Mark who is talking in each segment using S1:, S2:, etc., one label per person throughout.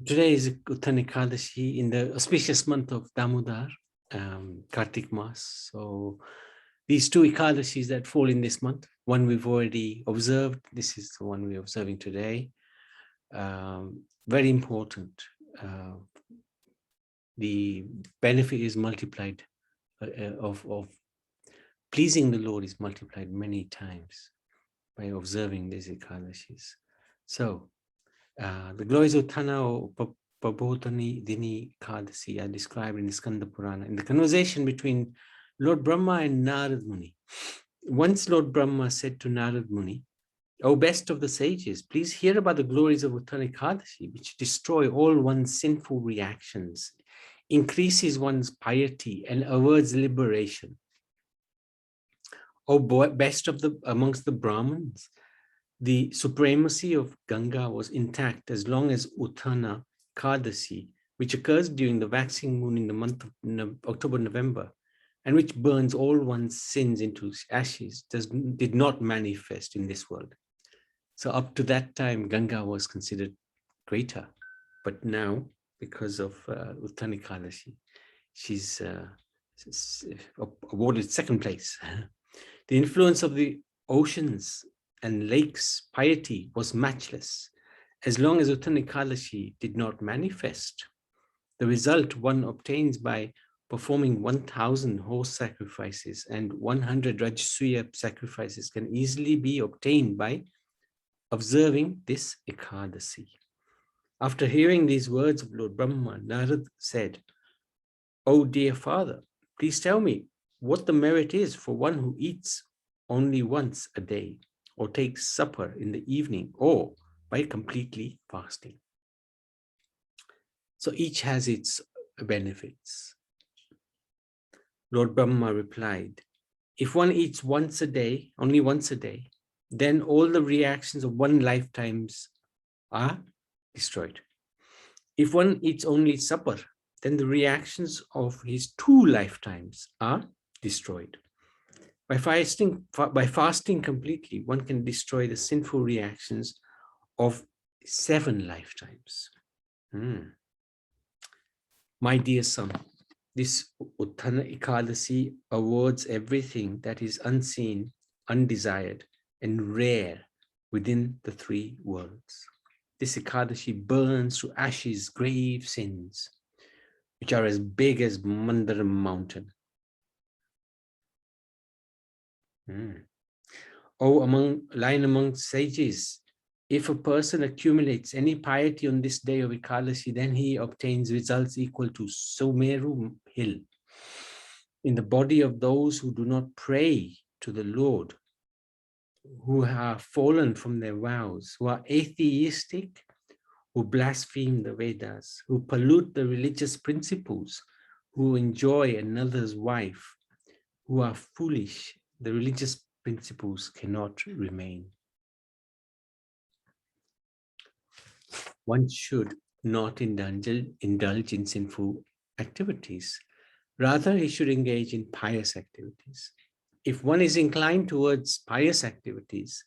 S1: Today is Utthana Ekadasi in the auspicious month of Damodar, Kartik Mas. So these two Ekadasis that fall in this month, one we've already observed, this is the one we're observing today. Very important. The benefit is multiplied, of pleasing the Lord is multiplied many times by observing these Ekadasis. So the glories of Utthana or Prabodhani Dini Ekadasi are described in the Skanda Purana in the conversation between Lord Brahma and Narad Muni. Once Lord Brahma said to Narad Muni, "O best of the sages, please hear about the glories of Utthana Ekadasi, which destroy all one's sinful reactions, increases one's piety, and awards liberation. O best of the amongst the Brahmins, the supremacy of Ganga was intact as long as Utthana Ekadasi, which occurs during the waxing moon in the month of October-November, and which burns all one's sins into ashes, did not manifest in this world. So up to that time, Ganga was considered greater. But now, because of Utthana Ekadasi, she's awarded second place. The influence of the oceans and lakes' piety was matchless, as long as Utthana Ekadasi did not manifest. The result one obtains by performing 1,000 horse sacrifices and 100 Rajasuya sacrifices can easily be obtained by observing this Ekadasi. After hearing these words of Lord Brahma, Narad said, "O dear father, please tell me what the merit is for one who eats only once a day, or takes supper in the evening, or by completely fasting." So each has its benefits. Lord Brahma replied, "If one eats once a day, only once a day, then all the reactions of one lifetimes are destroyed. If one eats only supper, then the reactions of his 2 lifetimes are destroyed. By fasting completely, one can destroy the sinful reactions of 7 lifetimes. My dear son, this Utthana Ekadasi awards everything that is unseen, undesired, and rare within the 3 worlds. This Ekadasi burns to ashes grave sins, which are as big as Mandaram mountain. Oh, lying among sages, if a person accumulates any piety on this day of Ekadasi, then he obtains results equal to Sumeru hill. In the body of those who do not pray to the Lord, who have fallen from their vows, who are atheistic, who blaspheme the Vedas, who pollute the religious principles, who enjoy another's wife, who are foolish, the religious principles cannot remain. One should not indulge in sinful activities. Rather, he should engage in pious activities. If one is inclined towards pious activities,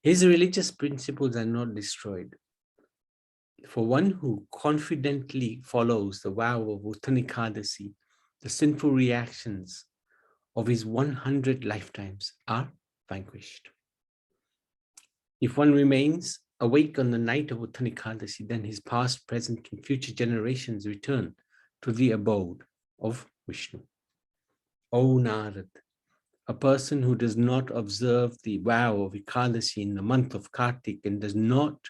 S1: his religious principles are not destroyed. For one who confidently follows the vow of Utthana Ekadasi, the sinful reactions of his 100 lifetimes are vanquished. If one remains awake on the night of Utthana Ekadasi, then his past, present, and future generations return to the abode of Vishnu. O Narad, a person who does not observe the vow of Ekadasi in the month of Kartik and does not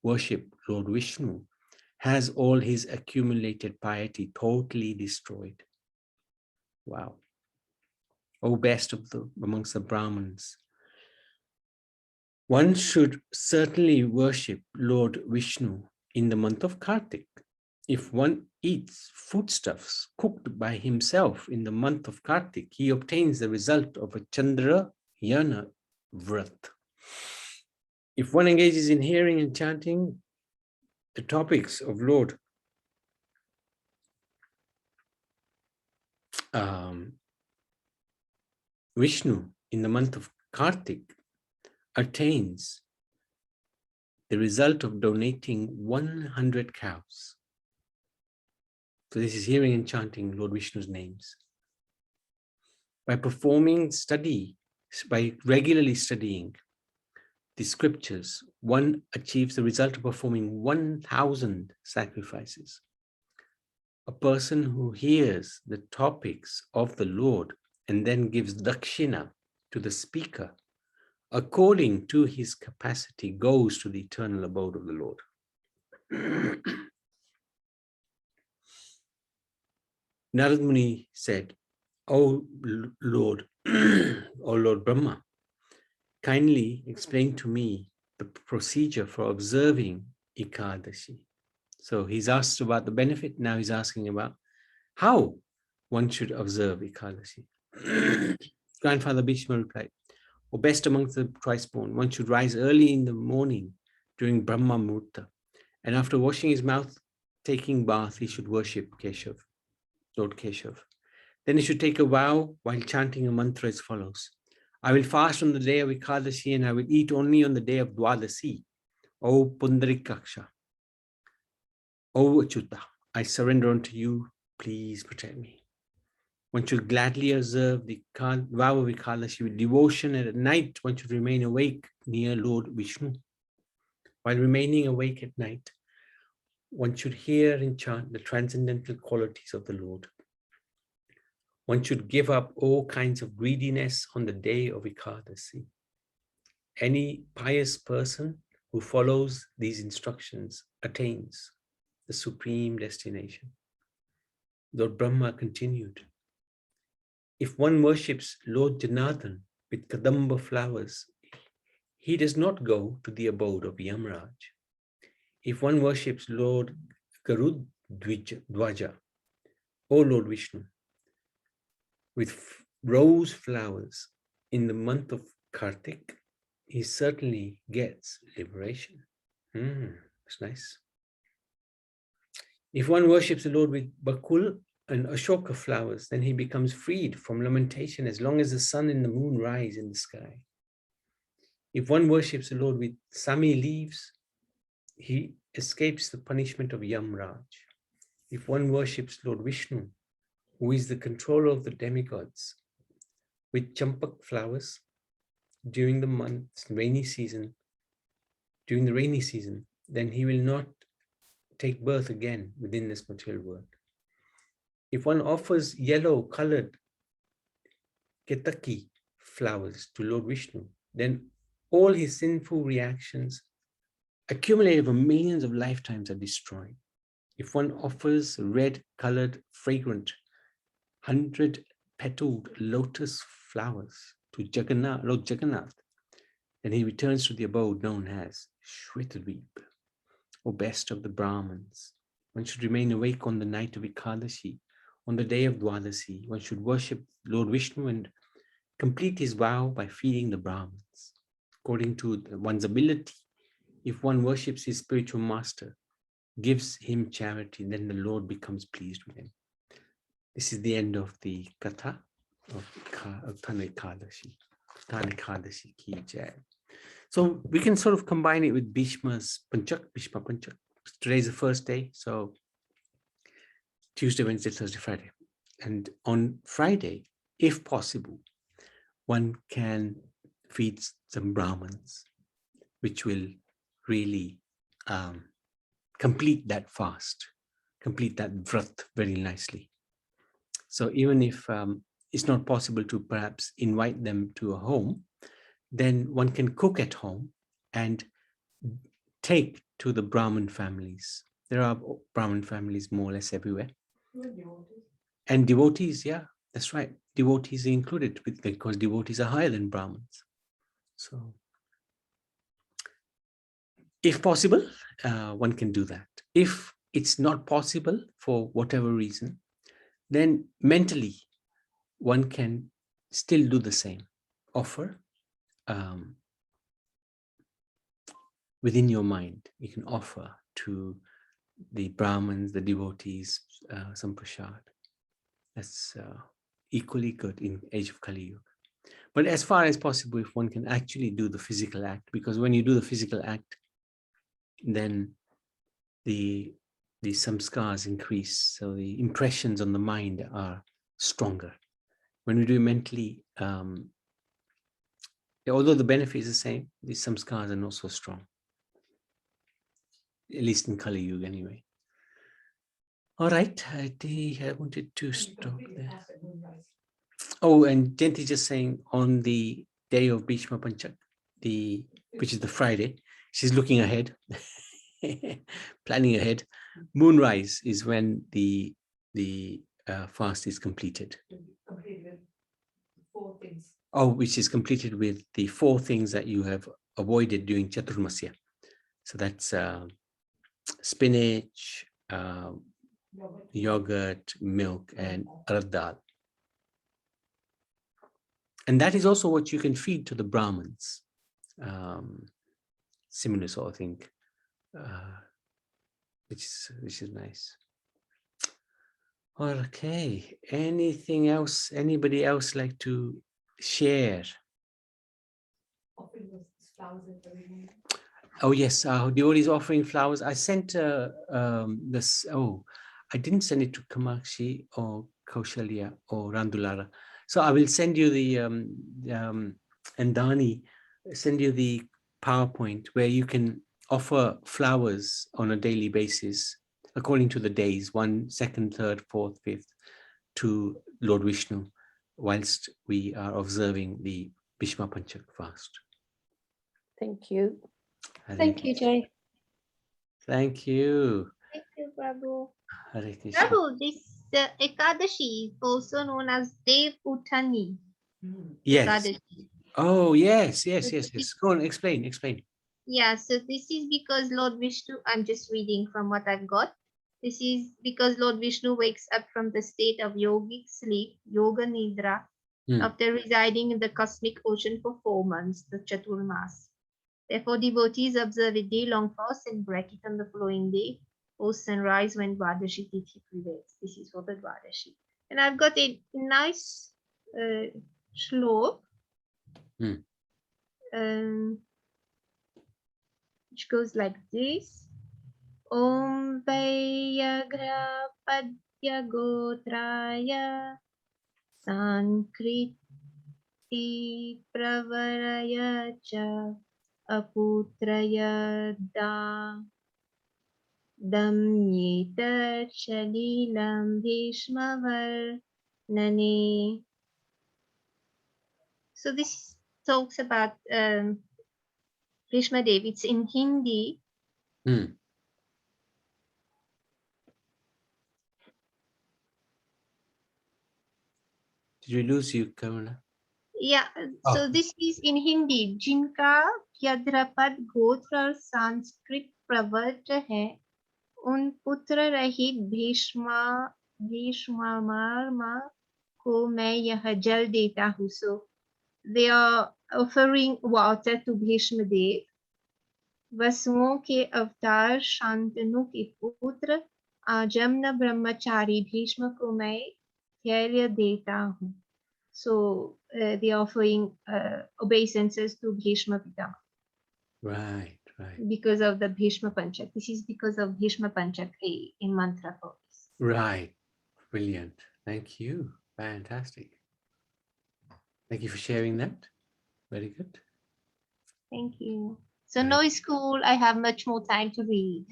S1: worship Lord Vishnu has all his accumulated piety totally destroyed. Wow. O best of amongst the Brahmins, one should certainly worship Lord Vishnu in the month of Kartik. If one eats foodstuffs cooked by himself in the month of Kartik, he obtains the result of a Chandra Yana Vrat. If one engages in hearing and chanting the topics of Lord Vishnu in the month of Kartik, attains the result of donating 100 cows. So this is hearing and chanting Lord Vishnu's names. By regularly studying the scriptures, one achieves the result of performing 1,000 sacrifices. A person who hears the topics of the Lord and then gives dakshina to the speaker, according to his capacity, goes to the eternal abode of the Lord. Narad Muni said, "O Lord, O Lord Brahma, kindly explain to me the procedure for observing Ekadasi." So he's asked about the benefit, now he's asking about how one should observe Ekadasi. Grandfather Bhishma replied, "O best amongst the twice-born, one should rise early in the morning during Brahma Murta, and after washing his mouth, taking bath, he should worship Keshav, Lord Keshav. Then he should take a vow while chanting a mantra as follows. I will fast on the day of Ekadasi and I will eat only on the day of Dwadasi. O Pundarikaksha, O Achyuta, I surrender unto you, please protect me." One should gladly observe the vow of Ekadasi with devotion, and at night one should remain awake near Lord Vishnu. While remaining awake at night, one should hear and chant the transcendental qualities of the Lord. One should give up all kinds of greediness on the day of Ekadasi. Any pious person who follows these instructions attains the supreme destination. Lord Brahma continued, if one worships Lord Janardhan with kadamba flowers, he does not go to the abode of Yamraj. If one worships Lord Garudwaja, O Lord Vishnu, with rose flowers in the month of Kartik, he certainly gets liberation. That's nice. If one worships the Lord with Bakul and Ashoka flowers, then he becomes freed from lamentation as long as the sun and the moon rise in the sky. If one worships the Lord with Sami leaves, he escapes the punishment of Yamraj. If one worships Lord Vishnu, who is the controller of the demigods, with champak flowers during the rainy season, then he will not take birth again within this material world. If one offers yellow-colored ketaki flowers to Lord Vishnu, then all his sinful reactions accumulated over millions of lifetimes are destroyed. If one offers red-colored, fragrant, 100-petaled lotus flowers to Lord Jagannath, then he returns to the abode known as Shvetadweep, or best of the Brahmins. One should remain awake on the night of Ekadasi. On the day of Dwadasi, one should worship Lord Vishnu and complete his vow by feeding the Brahmins. According to one's ability, if one worships his spiritual master, gives him charity, then the Lord becomes pleased with him. This is the end of the Katha of Utthana Ekadasi. Utthana Ekadasi ki jai. So we can sort of combine it with Bhishma's Panchak, Bhishma Panchak. Today's the first day, so Tuesday, Wednesday, Thursday, Friday. And on Friday, if possible, one can feed some Brahmins, which will really complete that fast, complete that vrat very nicely. So even if it's not possible to perhaps invite them to a home, then one can cook at home and take to the Brahmin families. There are Brahmin families more or less everywhere. And devotees, yeah, that's right. Devotees are included because devotees are higher than Brahmins. So if possible, one can do that. If it's not possible for whatever reason, then mentally one can still do the same. Offer within your mind, you can offer to the Brahmins, the devotees, some prasad. That's equally good in age of Kali Yuga. But as far as possible, if one can actually do the physical act, because when you do the physical act, then the samskars increase. So the impressions on the mind are stronger. When we do it mentally, although the benefit is the same, the samskars are not so strong. At least in Kali Yuga anyway. All right, I wanted to stop there. Oh, and Jenti just saying on the day of Bhishma Panchak, which is the Friday, she's looking ahead, planning ahead. Moonrise is when the fast is completed. Oh, which is completed with the 4 things that you have avoided during Chaturmasya. So that's spinach, yogurt, milk, and urad dal. And that is also what you can feed to the Brahmins. Similar sort of thing, which is nice. Okay, anything else? Anybody else like to share? Oh yes, devotees offering flowers. I sent this. Oh, I didn't send it to Kamakshi or Kaushalya or Randulara. So I will send you the and Dani send you the PowerPoint where you can offer flowers on a daily basis according to the days, 1, 2nd, 3rd, 4th, 5th, to Lord Vishnu, whilst we are observing the Bhishma Panchak fast.
S2: Thank you.
S3: Thank you, Jay.
S1: Thank you.
S3: Thank you, Prabhu.
S1: Hare Krishna.
S3: Prabhu, this Ekadasi is also known as Dev Utthani.
S1: Yes.
S3: Ekadasi.
S1: Oh, yes. Go on, explain.
S3: Yeah, so this is because Lord Vishnu, I'm just reading from what I've got. This is because Lord Vishnu wakes up from the state of yogic sleep, Yoga Nidra, after residing in the cosmic ocean for 4 months, the Chaturmas. Therefore, devotees observe a day-long fast and break it on the following day, post sunrise when Dwadashi Tithi prevails. This is for the Dwadashi. And I've got a nice shlok, which goes like this. Om Vyagra Padya Gotraya Sankriti Pravaraya Cha Aputraya Damyeta Shalilam Bhishmavar Nane. So this talks about Bhishma Dev. It's in Hindi.
S1: Did we lose you, Karuna?
S3: Yeah, so this is in Hindi. जिनका यद्रपद गोत्र और संस्कृत प्रवर्त है, उन पुत्र रहित भीष्मार्मा को मैं यह जल देता हूँ. So they are offering water to Bhishma Dev. वसुओं के अवतार शांतनु के पुत्र आजम्न ब्रह्मचारी भीष्म को मैं धैर्य देता हूँ. So they are offering obeisances to Bhishma Pitama.
S1: Right.
S3: Because of the Bhishma Panchak. This is because of Bhishma Panchak in mantra for this.
S1: Right. Brilliant. Thank you. Fantastic. Thank you for sharing that. Very good.
S3: Thank you. So no school, I have much more time to read.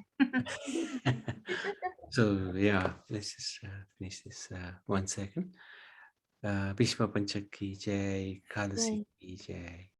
S1: So yeah, let's just finish this 1 second. Bhishma Panchak ki jai, Ekadasi ki jai.